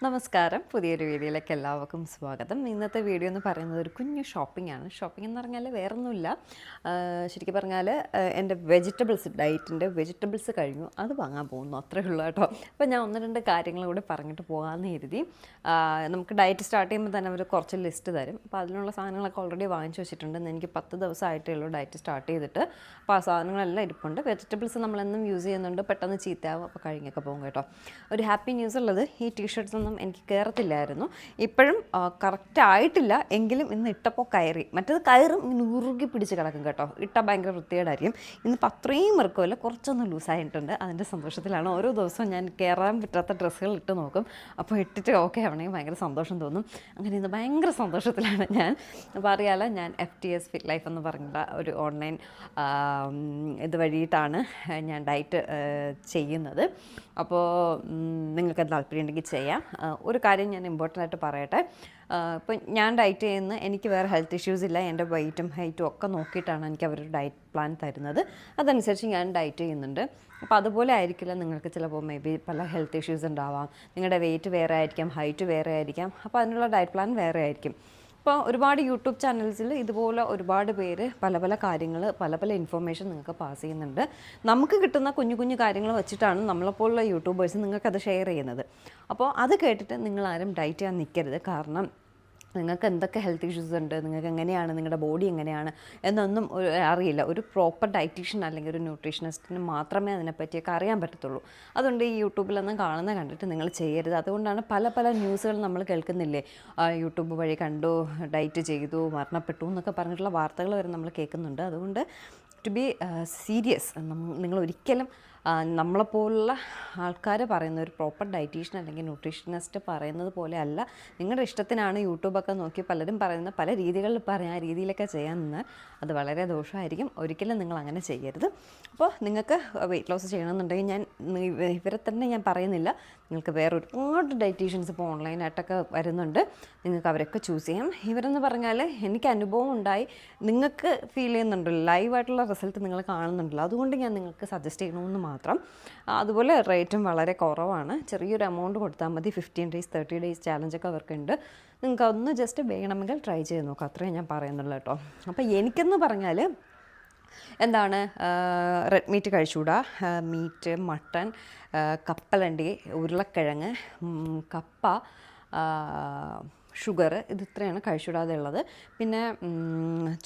നമസ്കാരം. പുതിയൊരു വീഡിയോയിലേക്ക് എല്ലാവർക്കും സ്വാഗതം. ഇന്നത്തെ വീഡിയോ എന്ന് പറയുന്നത് ഒരു കുഞ്ഞു ഷോപ്പിംഗ് ആണ്. ഷോപ്പിംഗ് എന്ന് പറഞ്ഞാൽ വേറൊന്നുമില്ല, ശരിക്കും പറഞ്ഞാൽ എൻ്റെ ഡയറ്റിൻ്റെ വെജിറ്റബിൾസ് കഴിഞ്ഞു, അത് വാങ്ങാൻ പോകുന്നു, അത്രേ ഉള്ളൂ കേട്ടോ. അപ്പോൾ ഞാൻ ഒന്ന് രണ്ട് കാര്യങ്ങൾ കൂടി പറഞ്ഞിട്ട് പോകാമെന്ന് കരുതി. നമുക്ക് ഡയറ്റ് സ്റ്റാർട്ട് ചെയ്യുമ്പോൾ തന്നെ അവർ കുറച്ച് ലിസ്റ്റ് തരും. അപ്പോൾ അതിനുള്ള സാധനങ്ങളൊക്കെ ഓൾറെഡി വാങ്ങിച്ചു വെച്ചിട്ടുണ്ട്. എനിക്ക് 10 ദിവസമായിട്ടേ ഉള്ളൂ ഡയറ്റ് സ്റ്റാർട്ട് ചെയ്തിട്ട്. അപ്പോൾ ആ സാധനങ്ങളെല്ലാം ഇരിപ്പുണ്ട്. വെജിറ്റബിൾസ് നമ്മളെന്നും യൂസ് ചെയ്യുന്നുണ്ട്, പെട്ടെന്ന് ചീത്തയാവും, അപ്പോൾ കഴിഞ്ഞൊക്കെ പോകും കേട്ടോ. ഒരു ഹാപ്പി ന്യൂസ് ഉള്ളത്, ഈ ടീഷർട്ട്സ് ഒന്നും എനിക്ക് കയറത്തില്ലായിരുന്നു. ഇപ്പോഴും കറക്റ്റ് ആയിട്ടില്ല, എങ്കിലും ഇന്ന് ഇട്ടപ്പോൾ കയറി. മറ്റേത് കയറും ഇങ്ങനെ ഉറുകി പിടിച്ച് കിടക്കും കേട്ടോ. ഇട്ടാൽ ഭയങ്കര വൃത്തികേടായിരിക്കും. ഇന്നിപ്പോൾ അത്രയും ഇറക്കമില്ല, കുറച്ചൊന്ന് ലൂസായിട്ടുണ്ട്. അതിൻ്റെ സന്തോഷത്തിലാണ്. ഓരോ ദിവസവും ഞാൻ കയറാൻ പറ്റാത്ത ഡ്രസ്സുകൾ ഇട്ട് നോക്കും. അപ്പോൾ ഇട്ടിട്ട് ഓക്കെ ആവണമെങ്കിൽ ഭയങ്കര സന്തോഷം തോന്നും. അങ്ങനെ ഇന്ന് ഭയങ്കര സന്തോഷത്തിലാണ് ഞാൻ. അപ്പോൾ അറിയാലോ, ഞാൻ FTS ഫിറ്റ് ലൈഫ് എന്ന് പറഞ്ഞിട്ടുള്ള ഒരു ഓൺലൈൻ ഇത് വഴിയിട്ടാണ് ഞാൻ ഡയറ്റ് ചെയ്യുന്നത്. അപ്പോൾ നിങ്ങൾക്ക് താല്പര്യം ഉണ്ടെങ്കിൽ ചെയ്യാം. ഒരു കാര്യം ഞാൻ ഇമ്പോർട്ടൻ്റ് ആയിട്ട് പറയട്ടെ. ഇപ്പം ഞാൻ ഡയറ്റ് ചെയ്യുന്ന, എനിക്ക് വേറെ ഹെൽത്ത് ഇഷ്യൂസ് ഇല്ല. എൻ്റെ വെയ്റ്റും ഹൈറ്റും ഒക്കെ നോക്കിയിട്ടാണ് എനിക്ക് അവരൊരു ഡയറ്റ് പ്ലാൻ തരുന്നത്. അതനുസരിച്ച് ഞാൻ ഡയറ്റ് ചെയ്യുന്നുണ്ട്. അപ്പോൾ അതുപോലെ ആയിരിക്കില്ല നിങ്ങൾക്ക് ചിലപ്പോൾ മേ ബി പല ഹെൽത്ത് ഇഷ്യൂസ് ഉണ്ടാവാം. നിങ്ങളുടെ വെയ്റ്റ് വേറെ ആയിരിക്കാം, ഹൈറ്റ് വേറെ ആയിരിക്കാം. അപ്പോൾ അതിനുള്ള ഡയറ്റ് പ്ലാൻ വേറെ ആയിരിക്കും. ഇപ്പോൾ ഒരുപാട് യൂട്യൂബ് ചാനൽസിൽ ഇതുപോലെ ഒരുപാട് പേര് പല പല കാര്യങ്ങൾ, പല പല ഇൻഫർമേഷൻ നിങ്ങൾക്ക് പാസ് ചെയ്യുന്നുണ്ട്. നമുക്ക് കിട്ടുന്ന കുഞ്ഞു കുഞ്ഞു കാര്യങ്ങൾ വെച്ചിട്ടാണ് നമ്മളെപ്പോലുള്ള യൂട്യൂബേഴ്സ് നിങ്ങൾക്കത് ഷെയർ ചെയ്യുന്നത്. അപ്പോൾ അത് കേട്ടിട്ട് നിങ്ങളാരും ഡയറ്റ് ചെയ്യാൻ നിൽക്കരുത്. കാരണം നിങ്ങൾക്ക് എന്തൊക്കെ ഹെൽത്ത് ഇഷ്യൂസ് ഉണ്ട്, നിങ്ങൾക്ക് എങ്ങനെയാണ്, നിങ്ങളുടെ ബോഡി എങ്ങനെയാണ് എന്നൊന്നും അറിയില്ല. ഒരു പ്രോപ്പർ ഡയറ്റീഷ്യൻ അല്ലെങ്കിൽ ഒരു ന്യൂട്രീഷനിസ്റ്റിന് മാത്രമേ അതിനെപ്പറ്റിയൊക്കെ അറിയാൻ പറ്റത്തുള്ളൂ. അതുകൊണ്ട് ഈ യൂട്യൂബിലൊന്നും കണ്ടിട്ട് നിങ്ങൾ ചെയ്യരുത്. അതുകൊണ്ടാണ് പല പല ന്യൂസുകൾ നമ്മൾ കേൾക്കുന്നില്ലേ, യൂട്യൂബ് വഴി കണ്ടു, ഡയറ്റ് ചെയ്തു, മരണപ്പെട്ടു എന്നൊക്കെ പറഞ്ഞിട്ടുള്ള വാർത്തകൾ വരെ നമ്മൾ കേൾക്കുന്നുണ്ട്. അതുകൊണ്ട് ടു ബി സീരിയസ്, നിങ്ങൾ ഒരിക്കലും നമ്മളെപ്പോലുള്ള ആൾക്കാർ പറയുന്ന ഒരു പ്രോപ്പർ ഡയറ്റീഷ്യൻ അല്ലെങ്കിൽ ന്യൂട്രീഷനിസ്റ്റ് പറയുന്നത് പോലെ അല്ല. നിങ്ങളുടെ ഇഷ്ടത്തിനാണ് യൂട്യൂബൊക്കെ നോക്കി പലരും പറയുന്ന പല രീതികളിൽ പറയാൻ, ആ രീതിയിലൊക്കെ ചെയ്യാൻ നിന്നാൽ അത് വളരെ ദോഷമായിരിക്കും. ഒരിക്കലും നിങ്ങൾ അങ്ങനെ ചെയ്യരുത്. അപ്പോൾ നിങ്ങൾക്ക് വെയിറ്റ് ലോസ് ചെയ്യണമെന്നുണ്ടെങ്കിൽ ഇവരെ തന്നെ ഞാൻ പറയുന്നില്ല. നിങ്ങൾക്ക് വേറെ ഒരുപാട് ഡയറ്റീഷ്യൻസ് ഇപ്പോൾ ഓൺലൈനായിട്ടൊക്കെ വരുന്നുണ്ട്. നിങ്ങൾക്ക് അവരൊക്കെ ചൂസ് ചെയ്യാം. ഇവരെന്ന് പറഞ്ഞാൽ എനിക്ക് അനുഭവം ഉണ്ടായി, നിങ്ങൾക്ക് ഫീൽ ചെയ്യുന്നുണ്ടല്ലോ, ലൈവായിട്ടുള്ള റിസൾട്ട് നിങ്ങൾ കാണുന്നുണ്ടല്ലോ, അതുകൊണ്ട് ഞാൻ നിങ്ങൾക്ക് സജസ്റ്റ് ചെയ്യണമെന്ന് മാത്രം. അതുപോലെ റേറ്റും വളരെ കുറവാണ്. ചെറിയൊരു എമൗണ്ട് കൊടുത്താൽ മതി. 15 days 30 days ചാലഞ്ചൊക്കെ അവർക്കുണ്ട്. നിങ്ങൾക്ക് ഒന്ന് ജസ്റ്റ് വേണമെങ്കിൽ ട്രൈ ചെയ്ത് നോക്കാം, അത്രയും ഞാൻ പറയുന്നുള്ളൂ കേട്ടോ. അപ്പോൾ എനിക്കെന്ന് പറഞ്ഞാൽ എന്താണ്, റെഡ് മീറ്റ് കഴിച്ചുകൂടാ. മീറ്റ്, മട്ടൺ, കപ്പലണ്ടി, ഉരുളക്കിഴങ്ങ്, കപ്പ, ഷുഗർ, ഇത് ഇത്രയാണ് കഴിച്ചുവിടാതെ ഉള്ളത്. പിന്നെ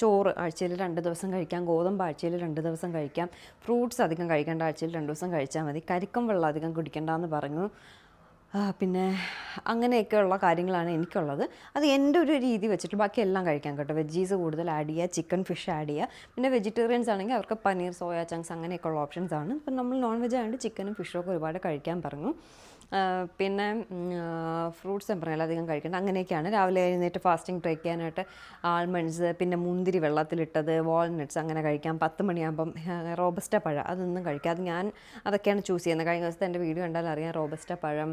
ചോറ് ആഴ്ചയിൽ 2 ദിവസം കഴിക്കാം. ഗോതമ്പ് ആഴ്ചയിൽ 2 ദിവസം കഴിക്കാം. ഫ്രൂട്ട്സ് അധികം കഴിക്കേണ്ട, ആഴ്ചയിൽ 2 ദിവസം കഴിച്ചാൽ മതി. കരിക്കും വെള്ളം അധികം കുടിക്കേണ്ടെന്ന് പറഞ്ഞു. പിന്നെ അങ്ങനെയൊക്കെയുള്ള കാര്യങ്ങളാണ് എനിക്കുള്ളത്. അത് എൻ്റെ ഒരു രീതി വെച്ചിട്ട് ബാക്കി എല്ലാം കഴിക്കാം കേട്ടോ. വെജീസ് കൂടുതൽ ആഡ് ചെയ്യുക, ചിക്കൻ, ഫിഷ് ആഡ് ചെയ്യുക. പിന്നെ വെജിറ്റേറിയൻസ് ആണെങ്കിൽ അവർക്ക് പനീർ, സോയ ചങ്ക്സ് അങ്ങനെയൊക്കെയുള്ള ഓപ്ഷൻസ് ആണ്. ഇപ്പം നമ്മൾ നോൺ വെജ് ആയതുകൊണ്ട് ചിക്കനും ഫിഷും ഒക്കെ ഒരുപാട് കഴിക്കാൻ പറഞ്ഞു. പിന്നെ ഫ്രൂട്ട്സ് ഞാൻ പറഞ്ഞാൽ അധികം കഴിക്കേണ്ട. അങ്ങനെയൊക്കെയാണ്. രാവിലെ എഴുന്നേറ്റ് ഫാസ്റ്റിംഗ് ബ്രേക്ക് ചെയ്യാനായിട്ട് ആൽമണ്ട്സ്, പിന്നെ മുന്തിരി വെള്ളത്തിലിട്ടത്, വാൾനട്ട്സ് അങ്ങനെ കഴിക്കാം. 10 മണിയാകുമ്പം റോബസ്റ്റ പഴം അതൊന്നും കഴിക്കാം. അതൊക്കെയാണ് ചൂസ് ചെയ്യുന്നത്. കഴിഞ്ഞ ദിവസത്തെ എൻ്റെ വീഡിയോ കണ്ടാൽ അറിയാം. റോബസ്റ്റ പഴം,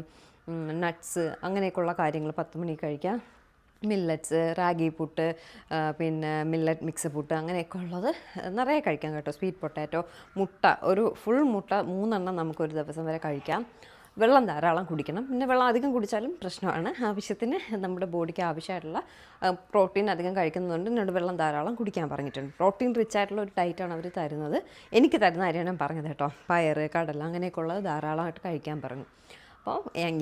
നട്ട്സ് അങ്ങനെയൊക്കെയുള്ള കാര്യങ്ങൾ 10 മണിക്ക് കഴിക്കാം. മില്ലറ്റ്സ്, റാഗി പുട്ട്, പിന്നെ മില്ലറ്റ് മിക്സ് പുട്ട് അങ്ങനെയൊക്കെ ഉള്ളത് നിറയെ കഴിക്കാം കേട്ടോ. സ്വീറ്റ് പൊട്ടാറ്റോ, മുട്ട, ഒരു ഫുൾ മുട്ട 3 എണ്ണം നമുക്കൊരു ദിവസം വരെ കഴിക്കാം. വെള്ളം ധാരാളം കുടിക്കണം. പിന്നെ വെള്ളം അധികം കുടിച്ചാലും പ്രശ്നമാണ്. ആവശ്യത്തിന് നമ്മുടെ ബോഡിക്ക് ആവശ്യമായിട്ടുള്ള പ്രോട്ടീൻ അധികം കഴിക്കുന്നതുകൊണ്ട് എന്നോട് വെള്ളം ധാരാളം കുടിക്കാൻ പറഞ്ഞിട്ടുണ്ട്. പ്രോട്ടീൻ റിച്ച് ആയിട്ടുള്ള ഒരു ഡയറ്റാണ് അവർ തരുന്നത്. എനിക്ക് തരുന്ന കാര്യമാണ് ഞാൻ പറഞ്ഞത് കേട്ടോ. പയർ, കടല അങ്ങനെയൊക്കെ ഉള്ളത് ധാരാളമായിട്ട് കഴിക്കാൻ പറഞ്ഞു. അപ്പോൾ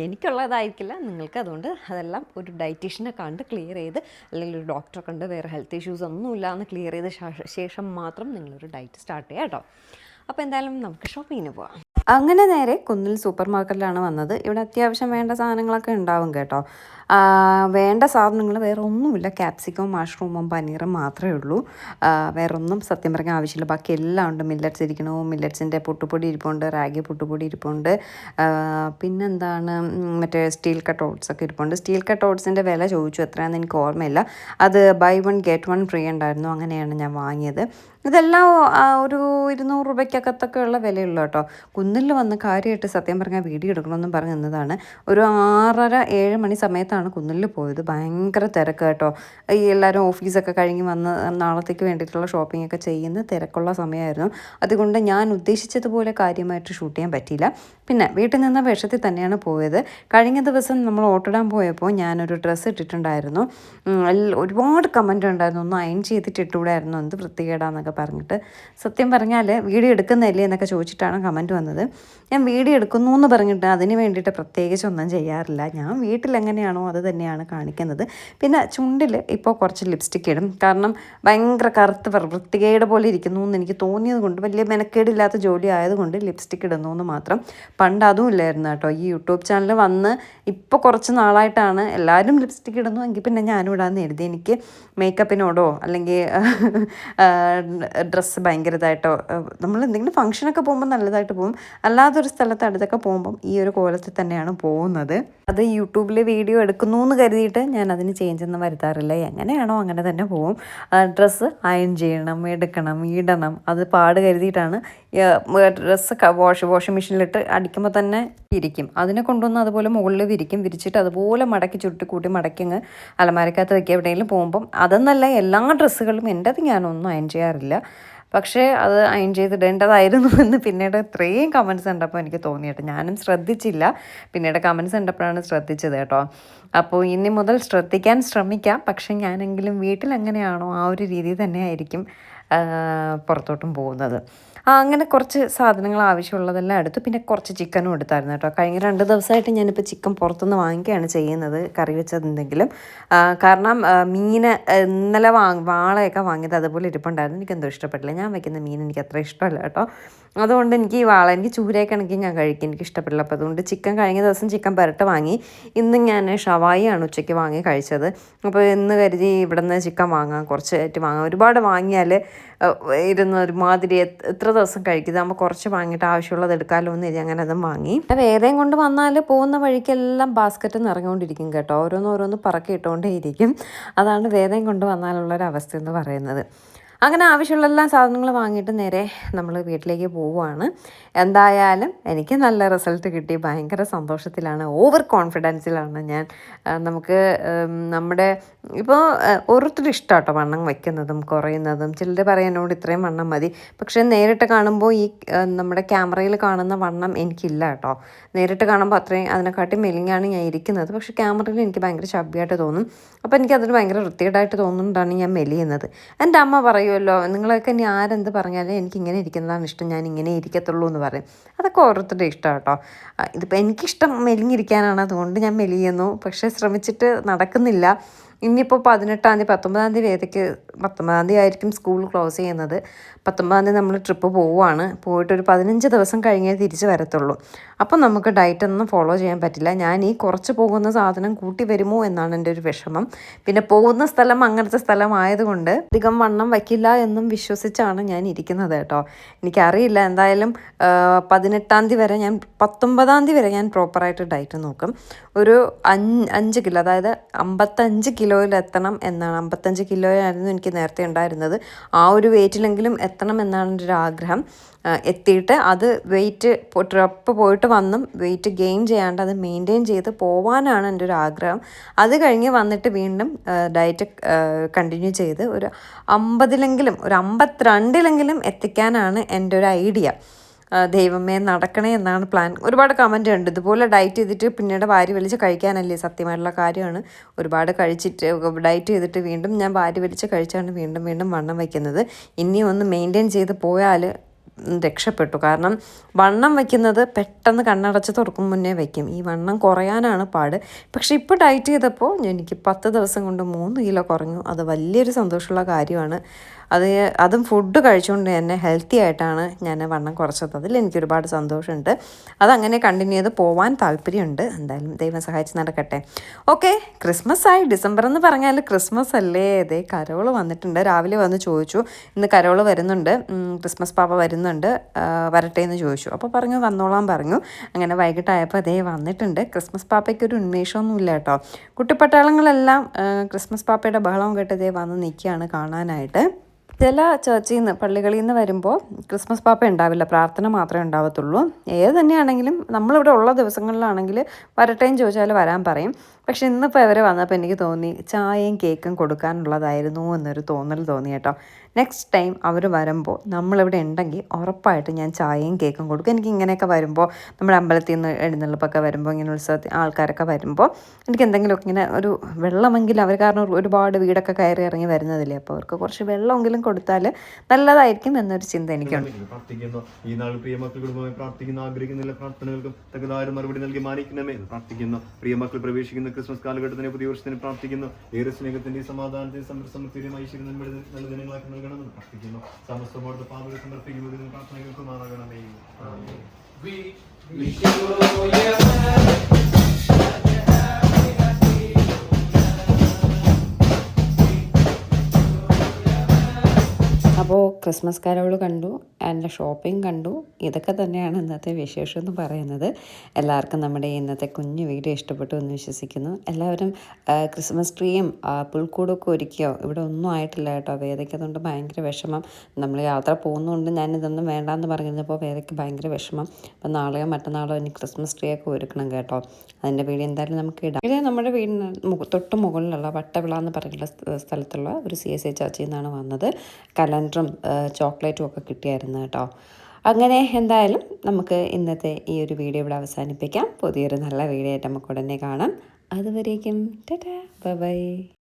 എനിക്കുള്ളതായിരിക്കില്ല നിങ്ങൾക്ക്. അതുകൊണ്ട് അതെല്ലാം ഒരു ഡയറ്റീഷ്യനെ കണ്ട് ക്ലിയർ ചെയ്ത്, അല്ലെങ്കിൽ ഒരു ഡോക്ടറെ കണ്ട് വേറെ ഹെൽത്ത് ഇഷ്യൂസ് ഒന്നുമില്ല എന്ന് ക്ലിയർ ചെയ്ത ശേഷം മാത്രം നിങ്ങളൊരു ഡയറ്റ് സ്റ്റാർട്ട് ചെയ്യുക കേട്ടോ. അപ്പോൾ എന്തായാലും നമുക്ക് ഷോപ്പിങ്ങിന് പോവാം. അങ്ങനെ നേരെ കുന്നിൽ സൂപ്പർ മാർക്കറ്റിലാണ് വന്നത്. ഇവിടെ അത്യാവശ്യം വേണ്ട സാധനങ്ങളൊക്കെ ഉണ്ടാവും കേട്ടോ. വേണ്ട സാധനങ്ങൾ വേറെ ഒന്നുമില്ല. ക്യാപ്സിക്കവും മഷ്റൂമും പനീറും മാത്രമേ ഉള്ളൂ. വേറൊന്നും സത്യം പറഞ്ഞാൽ ആവശ്യമില്ല. ബാക്കി എല്ലാം ഉണ്ട്. മില്ലറ്റ്സ് ഇരിക്കണു, മില്ലറ്റ്സിൻ്റെ പുട്ടുപൊടി ഇരിപ്പുണ്ട്, റാഗി പുട്ടുപൊടി ഇരിപ്പുണ്ട്. പിന്നെന്താണ്, മറ്റേ സ്റ്റീൽ കട്ട് ഓട്സ് ഒക്കെ ഇരിപ്പുണ്ട്. സ്റ്റീൽ കട്ട് ഓട്സിൻ്റെ വില ചോദിച്ചു, എത്രയാണെന്ന് എനിക്ക് ഓർമ്മയില്ല. അത് ബൈ 1 get 1 ഫ്രീ ഉണ്ടായിരുന്നു. അങ്ങനെയാണ് ഞാൻ വാങ്ങിയത്. ഇതെല്ലാം ഒരു 200 രൂപയ്ക്കകത്തൊക്കെ ഉള്ള വിലയുള്ളൂ കേട്ടോ. കുന്നിൽ കുന്നിൽ വന്ന് കാര്യമായിട്ട് സത്യം പറഞ്ഞാൽ വീഡിയോ എടുക്കണമെന്നും പറഞ്ഞ് നിന്നതാണ്. ഒരു 6:30-7 മണി സമയത്താണ് കുന്നിൽ പോയത്. ഭയങ്കര തിരക്ക് കേട്ടോ. ഈ എല്ലാവരും ഓഫീസൊക്കെ കഴിഞ്ഞ് വന്ന് നാളത്തേക്ക് വേണ്ടിയിട്ടുള്ള ഷോപ്പിംഗ് ഒക്കെ ചെയ്യുന്ന തിരക്കുള്ള സമയമായിരുന്നു. അതുകൊണ്ട് ഞാൻ ഉദ്ദേശിച്ചതുപോലെ കാര്യമായിട്ട് ഷൂട്ട് ചെയ്യാൻ പറ്റിയില്ല. പിന്നെ വീട്ടിൽ നിന്ന് വേഷത്തിൽ തന്നെയാണ് പോയത്. കഴിഞ്ഞ ദിവസം നമ്മൾ ഓട്ടിടാൻ പോയപ്പോൾ ഞാനൊരു ഡ്രസ്സ് ഇട്ടിട്ടുണ്ടായിരുന്നു. ഒരുപാട് കമൻറ്റ് ഉണ്ടായിരുന്നു, ഒന്ന് അയൺ ചെയ്തിട്ട് ഇട്ടുകൂടായിരുന്നു, എന്ത് വൃത്തികേടാന്നൊക്കെ പറഞ്ഞിട്ട്. സത്യം പറഞ്ഞാൽ വീഡിയോ എടുക്കുന്നതല്ലേ എന്നൊക്കെ ചോദിച്ചിട്ടാണ് കമൻറ്റ് വന്നത്. ഞാൻ വീഡിയോ എടുക്കുന്നു എന്ന് പറഞ്ഞിട്ട് അതിന് വേണ്ടിയിട്ട് പ്രത്യേകിച്ച് ഒന്നും ചെയ്യാറില്ല. ഞാൻ വീട്ടിൽ എങ്ങനെയാണോ അത് തന്നെയാണ് കാണിക്കുന്നത്. പിന്നെ ചുണ്ടിൽ ഇപ്പോൾ കുറച്ച് ലിപ്സ്റ്റിക് ഇടും. കാരണം ഭയങ്കര കറുത്ത് വൃത്തികേട് പോലെ ഇരിക്കുന്നു എന്ന് എനിക്ക് തോന്നിയത് കൊണ്ട്, വലിയ മെനക്കേടില്ലാത്ത ജോലി ആയതുകൊണ്ട് ലിപ്സ്റ്റിക് ഇടുന്നു എന്ന് മാത്രം. പണ്ട് അതും ഇല്ലായിരുന്നു കേട്ടോ. ഈ യൂട്യൂബ് ചാനൽ വന്ന് ഇപ്പോൾ കുറച്ച് നാളായിട്ടാണ് എല്ലാവരും ലിപ്സ്റ്റിക് ഇടുന്നു, എങ്കിൽ പിന്നെ ഞാനും ഇടാമെന്ന് എഴുതി. എനിക്ക് മേക്കപ്പിനോടോ അല്ലെങ്കിൽ ഡ്രസ്സ് ഭയങ്കര ഇതായിട്ടോ, നമ്മൾ എന്തെങ്കിലും ഫംഗ്ഷനൊക്കെ പോകുമ്പോൾ നല്ലതായിട്ട് പോകും. അല്ലാതൊരു സ്ഥലത്ത് അടുത്തൊക്കെ പോകുമ്പം ഈ ഒരു കോലത്തിൽ തന്നെയാണ് പോകുന്നത്. അത് യൂട്യൂബിൽ വീഡിയോ എടുക്കുന്നു എന്ന് കരുതിയിട്ട് ഞാൻ അതിന് ചേഞ്ചൊന്നും വരുത്താറില്ല. എങ്ങനെയാണോ അങ്ങനെ തന്നെ പോവും. ഡ്രസ്സ് അയൺ ചെയ്യണം, എടുക്കണം, ഇടണം, അത് പാട് കരുതിയിട്ടാണ്. ഡ്രസ്സ് വാഷിംഗ് മെഷീനിലിട്ട് അടിക്കുമ്പോൾ തന്നെ ഇരിക്കും. അതിനെ കൊണ്ടുവന്ന് അതുപോലെ മുകളിൽ വിരിച്ചിട്ട് അതുപോലെ മടക്കി ചുരുട്ടി മടക്കിങ്ങ് അലമാരക്കകത്ത് വയ്ക്കുക. എവിടെയെങ്കിലും പോകുമ്പം അതെന്നല്ല, എല്ലാ ഡ്രസ്സുകളും എൻ്റെത് ഞാനൊന്നും അയൺ ചെയ്യാറില്ല. പക്ഷേ അത് അയൺ ചെയ്തിടേണ്ടതായിരുന്നു എന്ന് പിന്നീട് ഇത്രയും കമൻറ്റ്സ് കണ്ടപ്പോൾ എനിക്ക് തോന്നിയിട്ട് ഞാനും ശ്രദ്ധിച്ചില്ല. പിന്നീട് കമൻറ്റ്സ് കണ്ടപ്പോഴാണ് ശ്രദ്ധിച്ചത് കേട്ടോ. അപ്പോൾ ഇനി മുതൽ ശ്രദ്ധിക്കാൻ ശ്രമിക്കാം. പക്ഷേ ഞാനെങ്കിലും വീട്ടിൽ എങ്ങനെയാണോ ആ ഒരു രീതി തന്നെ ആയിരിക്കും പുറത്തോട്ടും പോകുന്നത്. അങ്ങനെ കുറച്ച് സാധനങ്ങൾ ആവശ്യമുള്ളതെല്ലാം എടുത്തു. പിന്നെ കുറച്ച് ചിക്കനും എടുത്തായിരുന്നു കേട്ടോ. കഴിഞ്ഞ 2 ദിവസമായിട്ട് ഞാനിപ്പോൾ ചിക്കൻ പുറത്തുനിന്ന് വാങ്ങിക്കുകയാണ് ചെയ്യുന്നത്, കറി വെച്ചത് എന്തെങ്കിലും. കാരണം മീൻ ഇന്നലെ വാളയൊക്കെ വാങ്ങിയത് അതുപോലെ ഇരിപ്പുണ്ടായിരുന്നു. എനിക്കെന്തോ ഇഷ്ടപ്പെട്ടില്ല. ഞാൻ വയ്ക്കുന്ന മീൻ എനിക്ക് അത്ര ഇഷ്ടമല്ല കേട്ടോ. അതുകൊണ്ട് എനിക്ക് ഈ എനിക്ക് ചൂരയൊക്കെ ആണെങ്കിൽ ഞാൻ കഴിക്കും, എനിക്ക് ഇഷ്ടപ്പെടില്ല. അപ്പോൾ അതുകൊണ്ട് കഴിഞ്ഞ ദിവസം ചിക്കൻ പുരട്ട് വാങ്ങി. ഇന്ന് ഞാൻ ഷവായിയാണ് ഉച്ചയ്ക്ക് വാങ്ങി കഴിച്ചത്. അപ്പോൾ ഇന്ന് കരുതി ഇവിടെ നിന്ന് ചിക്കൻ വാങ്ങാം, കുറച്ചായിട്ട് വാങ്ങാം. ഒരുപാട് വാങ്ങിയാൽ ഇരുന്ന് ഒരുമാതിരി എത്ര ദിവസം കഴിക്കുന്നത്, നമ്മൾ കുറച്ച് വാങ്ങിയിട്ട് ആവശ്യമുള്ളത് എടുക്കാമല്ലോ എന്ന് കരുതി അങ്ങനെ അതും വാങ്ങി. വേദയും കൊണ്ട് വന്നാൽ പോകുന്ന വഴിക്കെല്ലാം ബാസ്ക്കറ്റ് നിറഞ്ഞുകൊണ്ടിരിക്കും കേട്ടോ. ഓരോന്ന് പറക്കി ഇട്ടുകൊണ്ടേ ഇരിക്കും. അതാണ് വേദയും കൊണ്ട് വന്നാലുള്ളൊരവസ്ഥ എന്ന് പറയുന്നത്. അങ്ങനെ ആവശ്യമുള്ള എല്ലാ സാധനങ്ങളും വാങ്ങിയിട്ട് നേരെ നമ്മൾ വീട്ടിലേക്ക് പോവുകയാണ്. എന്തായാലും എനിക്ക് നല്ല റിസൾട്ട് കിട്ടി. ഭയങ്കര സന്തോഷത്തിലാണ്, ഓവർ കോൺഫിഡൻസിലാണ് ഞാൻ. നമുക്ക് നമ്മുടെ ഇപ്പോൾ ഓരോരുത്തരും ഇഷ്ടം കേട്ടോ വണ്ണം വയ്ക്കുന്നതും കുറയുന്നതും. ചിലർ പറയാനോട് ഇത്രയും വണ്ണം മതി. പക്ഷേ നേരിട്ട് കാണുമ്പോൾ ഈ നമ്മുടെ ക്യാമറയിൽ കാണുന്ന വണ്ണം എനിക്കില്ല കേട്ടോ. നേരിട്ട് കാണുമ്പോൾ അത്രയും അതിനെക്കാട്ടി മെലിഞ്ഞാണ് ഞാൻ ഇരിക്കുന്നത്. പക്ഷേ ക്യാമറയിൽ എനിക്ക് ഭയങ്കര ചബ്ബിയായിട്ട് തോന്നും. അപ്പോൾ എനിക്കതിന് ഭയങ്കര വൃത്തികേടായിട്ട് തോന്നുന്നതാണ് ഞാൻ മെലിയുന്നത്. എൻ്റെ അമ്മ പറയുമല്ലോ, നിങ്ങളൊക്കെ ഇനി ആരെന്ത് പറഞ്ഞാലും എനിക്കിങ്ങനെ ഇരിക്കുന്നതാണ് ഇഷ്ടം, ഞാൻ ഇങ്ങനെ ഇരിക്കത്തുള്ളൂ എന്ന് പറയും. അതൊക്കെ ഓരോരുത്തരുടെ ഇഷ്ടം കേട്ടോ. ഇതിപ്പോൾ എനിക്കിഷ്ടം മെലിഞ്ഞിരിക്കാനാണ്, അതുകൊണ്ട് ഞാൻ മെലിയുന്നു. പക്ഷേ ശ്രമിച്ചിട്ട് നടക്കുന്നില്ല. ഇനിയിപ്പോൾ 18-ാം തീയതി 19-ാം തീയതി വേദയ്ക്ക് 19-ാം തീയതി ആയിരിക്കും സ്കൂൾ ക്ലോസ് ചെയ്യുന്നത്. 19-ാം തീയതി നമ്മൾ ട്രിപ്പ് പോവുകയാണ്. പോയിട്ടൊരു 15 ദിവസം കഴിഞ്ഞേ തിരിച്ച് വരത്തുള്ളൂ. അപ്പം നമുക്ക് ഡയറ്റൊന്നും ഫോളോ ചെയ്യാൻ പറ്റില്ല. ഞാൻ ഈ കുറച്ച് പോകുന്ന സാധനം കൂട്ടി വരുമോ എന്നാണ് എൻ്റെ ഒരു വിഷമം. പിന്നെ പോകുന്ന സ്ഥലം അങ്ങനത്തെ സ്ഥലമായതുകൊണ്ട് അധികം വണ്ണം വയ്ക്കില്ല എന്നും വിശ്വസിച്ചാണ് ഞാൻ ഇരിക്കുന്നത് കേട്ടോ. എനിക്കറിയില്ല. എന്തായാലും 18-ാം തീയതി വരെ 19-ാം തീയതി വരെ ഞാൻ പ്രോപ്പറായിട്ട് ഡയറ്റ് നോക്കും. ഒരു 5 കിലോ, അതായത് 55 കിലോയിലെത്തണം എന്നാണ്. 55 കിലോയായിരുന്നു എനിക്ക് നേരത്തെ ഉണ്ടായിരുന്നത്. ആ ഒരു വെയിറ്റിലെങ്കിലും എത്തണം എന്നാണ് എൻ്റെ ഒരു ആഗ്രഹം. എത്തിയിട്ട് അത് വെയിറ്റ് ട്രിപ്പ് പോയിട്ട് വന്നും വെയിറ്റ് ഗെയിൻ ചെയ്യാണ്ട് അത് മെയിൻറ്റെയിൻ ചെയ്ത് പോവാനാണ് എൻ്റെ ഒരു ആഗ്രഹം. അത് കഴിഞ്ഞ് വന്നിട്ട് വീണ്ടും ഡയറ്റ് കണ്ടിന്യൂ ചെയ്ത് ഒരു 50-ലെങ്കിലും ഒരു 52-ലെങ്കിലും എത്തിക്കാനാണ് എൻ്റെ ഒരു ഐഡിയ. ദൈവമേ നടക്കണേ എന്നാണ് പ്ലാൻ. ഒരുപാട് കമൻറ്റ് ഉണ്ട്, ഇതുപോലെ ഡയറ്റ് ചെയ്തിട്ട് പിന്നീട് വാരി വലിച്ച് കഴിക്കാനല്ലേ. സത്യമായിട്ടുള്ള കാര്യമാണ്. ഒരുപാട് കഴിച്ചിട്ട് ഡയറ്റ് ചെയ്തിട്ട് വീണ്ടും ഞാൻ വാരി വലിച്ച് കഴിച്ചാണ് വീണ്ടും വണ്ണം വയ്ക്കുന്നത്. ഇനിയും ഒന്ന് മെയിൻറ്റെയിൻ ചെയ്ത് പോയാൽ രക്ഷപ്പെട്ടു. കാരണം വണ്ണം വയ്ക്കുന്നത് പെട്ടെന്ന് കണ്ണടച്ച് തുറക്കും മുന്നേ വയ്ക്കും. ഈ വണ്ണം കുറയാനാണ് പാട്. പക്ഷേ ഇപ്പോൾ ഡയറ്റ് ചെയ്തപ്പോൾ എനിക്ക് 10 ദിവസം കൊണ്ട് 3 കിലോ കുറഞ്ഞു. അത് വലിയൊരു സന്തോഷമുള്ള കാര്യമാണ്. അതും ഫുഡ് കഴിച്ചുകൊണ്ട് തന്നെ ഹെൽത്തി ആയിട്ടാണ് ഞാൻ വണ്ണം കുറച്ചത്. അതിൽ എനിക്കൊരുപാട് സന്തോഷമുണ്ട്. അതങ്ങനെ കണ്ടിന്യൂ ചെയ്ത് പോവാൻ താല്പര്യമുണ്ട്. എന്തായാലും ദൈവം സഹായിച്ച് നടക്കട്ടെ. ഓക്കെ, ക്രിസ്മസ് ആയി. ഡിസംബർ എന്ന് പറഞ്ഞാൽ ക്രിസ്മസ് അല്ലേ. അതേ കരോള് വന്നിട്ടുണ്ട്. രാവിലെ വന്ന് ചോദിച്ചു, ഇന്ന് കരോള് വരുന്നുണ്ട്, ക്രിസ്മസ് പാപ്പ വരുന്നുണ്ട്, വരട്ടെ എന്ന് ചോദിച്ചു. അപ്പോൾ പറഞ്ഞു വന്നോളാൻ പറഞ്ഞു. അങ്ങനെ വൈകിട്ടായപ്പോൾ അതേ വന്നിട്ടുണ്ട്. ക്രിസ്മസ് പാപ്പയ്ക്ക് ഒരു ഉന്മേഷമൊന്നുമില്ല കേട്ടോ. കുട്ടിപ്പട്ടാളങ്ങളെല്ലാം ക്രിസ്മസ് പാപ്പയുടെ ബഹളം കേട്ട് അതേ വന്ന് നിൽക്കുകയാണ് കാണാനായിട്ട്. ചില ചർച്ചിൽ നിന്ന് പള്ളികളിൽ നിന്ന് വരുമ്പോൾ ക്രിസ്മസ് പാപ്പ ഉണ്ടാവില്ല, പ്രാർത്ഥന മാത്രമേ ഉണ്ടാവത്തുള്ളൂ. ഏത് തന്നെയാണെങ്കിലും നമ്മളിവിടെ ഉള്ള ദിവസങ്ങളിലാണെങ്കിൽ വരട്ടേന്ന് ചോദിച്ചാൽ വരാൻ പറയും. പക്ഷെ ഇന്നിപ്പോൾ ഇവർ വന്നപ്പോൾ എനിക്ക് തോന്നി ചായയും കേക്കും കൊടുക്കാനുള്ളതായിരുന്നു എന്നൊരു തോന്നൽ തോന്നി കേട്ടോ. നെക്സ്റ്റ് ടൈം അവർ വരുമ്പോൾ നമ്മളിവിടെ ഉണ്ടെങ്കിൽ ഉറപ്പായിട്ട് ഞാൻ ചായയും കേക്കും കൊടുക്കും. എനിക്ക് ഇങ്ങനെയൊക്കെ വരുമ്പോൾ നമ്മുടെ അമ്പലത്തിൽ നിന്ന് എഴുന്നള്ളിപ്പൊക്കെ വരുമ്പോൾ ഇങ്ങനെ ഉത്സവത്തിൽ ആൾക്കാരൊക്കെ വരുമ്പോൾ എനിക്ക് എന്തെങ്കിലുമൊക്കെ ഇങ്ങനെ ഒരു വെള്ളമെങ്കിലും അവർ, കാരണം ഒരുപാട് വീടൊക്കെ കയറി ഇറങ്ങി വരുന്നതില്ലേ, അപ്പോൾ അവർക്ക് കുറച്ച് വെള്ളമെങ്കിലും കൊടുത്താൽ നല്ലതായിരിക്കും എന്നൊരു ചിന്ത എനിക്കുണ്ട്. പ്രാർത്ഥിക്കുന്നു. ഈ നാൾ പ്രിയ മക്കൾ കുടുംബമായി പ്രാർത്ഥിക്കുന്ന ആഗ്രഹിക്കുന്ന പ്രാർത്ഥനകൾക്കും തക്കതായ മറുപടി നൽകി മാനിക്കണമേ എന്ന് പ്രാർത്ഥിക്കുന്നു. പ്രിയ മക്കൾ പ്രവേശിക്കുന്ന ക്രിസ്മസ് കാലഘട്ടത്തിന് പുതിയ വർഷത്തിന് പ്രാർത്ഥിക്കുന്നു. ഏറെ സ്നേഹത്തിന്റെ സമാധാനത്തിന് സമൃദ്ധിയും ഐശ്വര്യം നല്ല ദിനങ്ങളാക്കി നൽകണമെന്ന് പ്രാർത്ഥിക്കുന്നു. സമസ്തമായിട്ട് പാപങ്ങൾ സമർപ്പിക്കുന്നതിനും പ്രാർത്ഥനകൾക്ക് മാറാകണമേ. അപ്പോൾ ക്രിസ്മസ് കരോൾ കണ്ടു, എൻ്റെ ഷോപ്പിംഗ് കണ്ടു. ഇതൊക്കെ തന്നെയാണ് ഇന്നത്തെ വിശേഷം എന്ന് പറയുന്നത്. എല്ലാവർക്കും നമ്മുടെ ഇന്നത്തെ കുഞ്ഞു വീഡിയോ ഇഷ്ടപ്പെട്ടു എന്ന് വിശ്വസിക്കുന്നു. എല്ലാവരും ക്രിസ്മസ് ട്രീയും പുൽക്കൂടൊക്കെ ഒരുക്കിയോ? ഇവിടെ ഒന്നും ആയിട്ടില്ല കേട്ടോ. വേദയ്ക്കതുകൊണ്ട് ഭയങ്കര വിഷമം. നമ്മൾ യാത്ര പോകുന്നതുകൊണ്ട് ഞാനിതൊന്നും വേണ്ടാന്ന് പറഞ്ഞിരുന്നപ്പോൾ വേദയ്ക്ക് ഭയങ്കര വിഷമം. അപ്പോൾ നാളെയോ മറ്റന്നാളോ ഇനി ക്രിസ്മസ് ട്രീ ഒക്കെ ഒരുക്കണം കേട്ടോ. അതിൻ്റെ വീഡിയോ എന്തായാലും നമുക്ക് ഇടാം. ഇത് നമ്മുടെ വീടിന് തൊട്ട് മുകളിലുള്ള വട്ടവിള എന്ന് പറയുന്ന സ്ഥലത്തുള്ള ഒരു CSI ചർച്ചിൽ നിന്നാണ് വന്നത്. കലണ്ടറും ചോക്ലേറ്റും ഒക്കെ കിട്ടിയായിരുന്നു കേട്ടോ. അങ്ങനെ എന്തായാലും നമുക്ക് ഇന്നത്തെ ഈ ഒരു വീഡിയോ ഇവിടെ അവസാനിപ്പിക്കാം. പുതിയൊരു നല്ല വീഡിയോ ആയിട്ട് നമുക്ക് ഉടനെ കാണാം. അതുവരേക്കും ടാറ്റാ, ബൈ ബൈ.